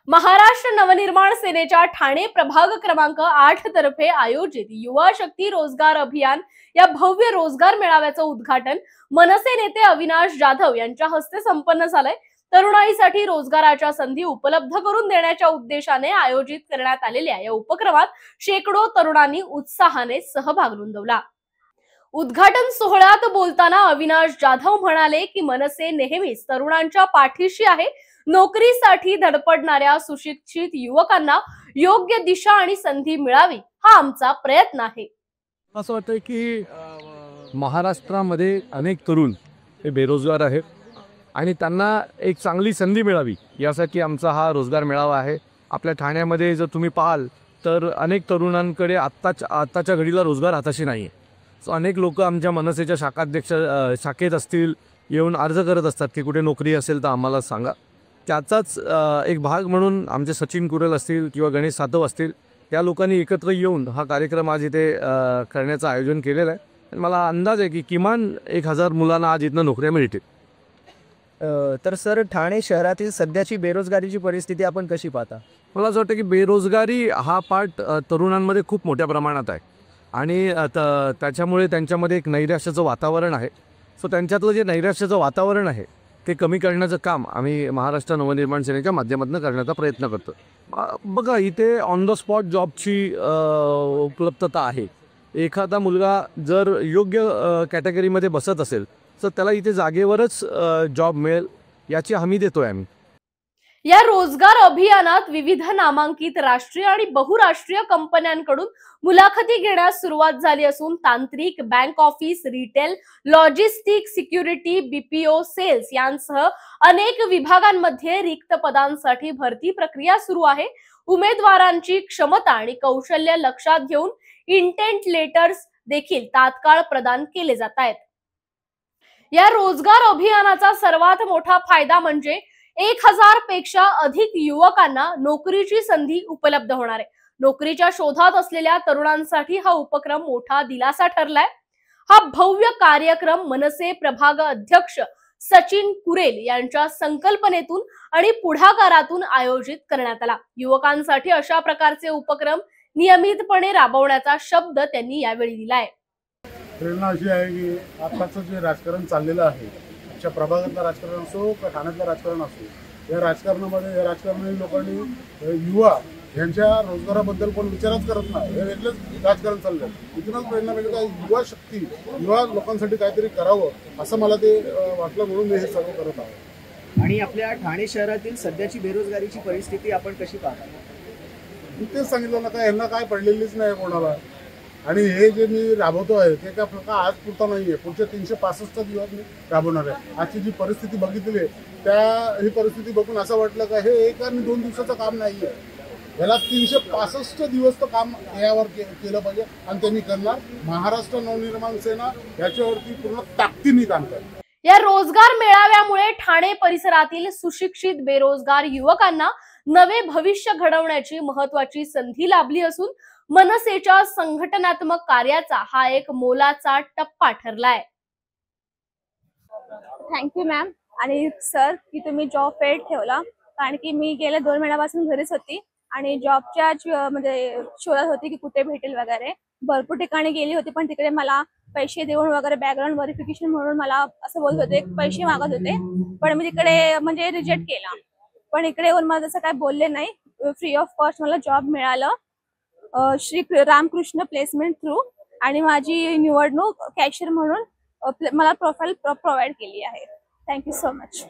महाराष्ट्र नवनिर्माण सेनेच्या ठाणे प्रभाग क्रमांक 8 तर्फे आयोजित युवा शक्ती रोजगार अभियान या भव्य रोजगार मेळाव्याचं उद्घाटन मनसे नेते अविनाश जाधव यांच्या हस्ते संपन्न झालंय। तरुणाईसाठी रोजगाराच्या संधी उपलब्ध करून देण्याच्या उद्देशाने आयोजित करण्यात आलेल्या या उपक्रमात शेकडो तरुणांनी उत्साहाने सहभाग नोंदवला। उद्घाटन सोहळ्यात बोलताना अविनाश जाधव म्हणाले की मनसे नेहमीच तरुणांच्या पाठीशी आहे। नोकरीसाठी धडपडणाऱ्या सुशिक्षित युवकांना योग्य दिशा आणि संधी मिळावी हा आमचा प्रयत्न आहे। असं वाटतं की महाराष्ट्रामध्ये अनेक तरुण हे बेरोजगार आहेत आणि त्यांना एक चांगली संधी मिळावी यासाठी आमचा हा रोजगार मेळावा आहे। आपल्या ठाण्यामध्ये जर तुम्ही पाहाल तर अनेक तरुणांकडे आत्ताच्या घडीला रोजगार हाताशी नाही आहे। सो अनेक लोक आमच्या मनसेच्या शाखेत असतील येऊन अर्ज करत असतात की कुठे नोकरी असेल तर आम्हाला सांगा। त्याचाच एक भाग म्हणून आमचे सचिन कुरेल असतील किंवा गणेश सातव असतील त्या लोकांनी एकत्र येऊन हा कार्यक्रम आज इथे करण्याचं आयोजन केलेलं आहे। मला अंदाज आहे की किमान 1000 मुलांना आज इथनं नोकऱ्या मिळतील। तर सर, ठाणे शहरातील सध्याची बेरोजगारीची परिस्थिती आपण कशी पाहता? मला असं वाटतं की बेरोजगारी हा पार्ट तरुणांमध्ये खूप मोठ्या प्रमाणात आहे आणि त्याच्यामुळे त्यांच्यामध्ये एक नैराश्याचं वातावरण आहे। सो त्यांच्यातलं जे नैराश्याचं वातावरण आहे ते कमी करण्याचं काम आम्ही महाराष्ट्र नवनिर्माण सेनेच्या माध्यमातून करण्याचा प्रयत्न करतो। बघा, इथे ऑन द स्पॉट जॉबची उपलब्धता आहे। एखादा मुलगा जर योग्य कॅटेगरीमध्ये बसत असेल तर त्याला इथे जागेवरच जॉब मिळेल याची हमी देतोय आम्ही। या रोजगार अभियानात विविध नामांकित राष्ट्रीय आणि बहुराष्ट्रीय कंपन्यांकडून मुलाखती घेण्यास सुरुवात झाली असून तांत्रिक, bank office, retail, logistic, security, BPO, sales यांसह अनेक विभागांमध्ये रिक्त पदांसाठी भरती प्रक्रिया सुरू आहे। उमेदवारांची क्षमता आणि कौशल्य लक्षात घेऊन इंटेंट लेटर्स देखील तात्काळ प्रदान केले जात आहेत। या रोजगार अभियानाचा सर्वात मोठा फायदा म्हणजे 1000 पेक्षा अधिक युवकांना नोकरीची संधी उपलब्ध होणार आहे। नोकरीच्या शोधात असलेल्या तरुणांसाठी हा उपक्रम मोठा दिलासा ठरलाय। हा भव्य कार्यक्रम मनसे प्रभाग अध्यक्ष सचिन कुरेल यांच्या संकल्पनेतून आणि पुढाकारातून आयोजित करण्यात आला। युवकांसाठी अशा प्रकारचे उपक्रम नियमितपणे राबवण्याचा शब्द त्यांनी यावेळी दिलाय। प्रेरणा अशी आहे की आताचं जे राजकारण चाललेलं आहे, आमच्या प्रभागातलं राजकारण असो का ठाण्यातलं राजकारण असो, या राजकारणी लोकांनी युवा यांच्या रोजगाराबद्दल कोण विचारच करत नाही। हे वेगळंच राजकारण चाललं आहे। इथूनच प्रेरणा मिळते की युवा शक्ती, युवा लोकांसाठी काहीतरी करावं असं मला ते वाटलं, म्हणून मी हे सर्व करत आहे। आणि आपल्या ठाणे शहरातील सध्याची बेरोजगारीची परिस्थिती आपण कशी पाहता? मी तेच सांगितलं ना, काय यांना काय पडलेलीच नाही कोणाला। आणि हे जे मी राबवतो आहे ते काय फक्त आज पुरता नाही आहे, पुढच्या 365 दिवस मी राबवणार आहे। आजची जी परिस्थिती बघितली आहे ही परिस्थिती बघून असं वाटलं का हे 1 आणि 2 दिवसाचं काम नाही आहे, याला 365 दिवस तर काम यावर केलं पाहिजे आणि ते मी करणार। महाराष्ट्र नवनिर्माण सेना याच्यावरती पूर्ण ताकदीने काम करणार। या रोजगार मेळाव्यामुळे ठाणे परिसरातील सुशिक्षित बेरोजगार युवकांना नवे भविष्य घडवण्याची महत्त्वाची संधी लाभली असून मनसेच्या संघटनात्मक कार्याचा हा एक मोलाचा टप्पा ठरलाय। थँक्यू मॅम आणि सर की तुम्ही जॉब फेअर ठेवला, कारण की मी गेल्या 2 महिन्यापासून घरीच होती आणि जॉबच्या म्हणजे शोधात होती की कुठे भेटेल वगैरे। भरपूर ठिकाणी गेली होती पण तिकडे मला पैसे देऊन वगैरे बॅकग्राऊंड व्हेरिफिकेशन म्हणून मला असं बोलत होते, पैसे मागत होते, पण मी तिकडे म्हणजे रिजेक्ट केला। पण इकडे येऊन मला तसं काय बोलले नाही, फ्री ऑफ कॉस्ट मला जॉब मिळालं श्री रामकृष्ण प्लेसमेंट थ्रू, आणि माझी निवडणूक कॅशियर म्हणून मला प्रोफाईल प्रोव्हाइड केली आहे। Thank you so much.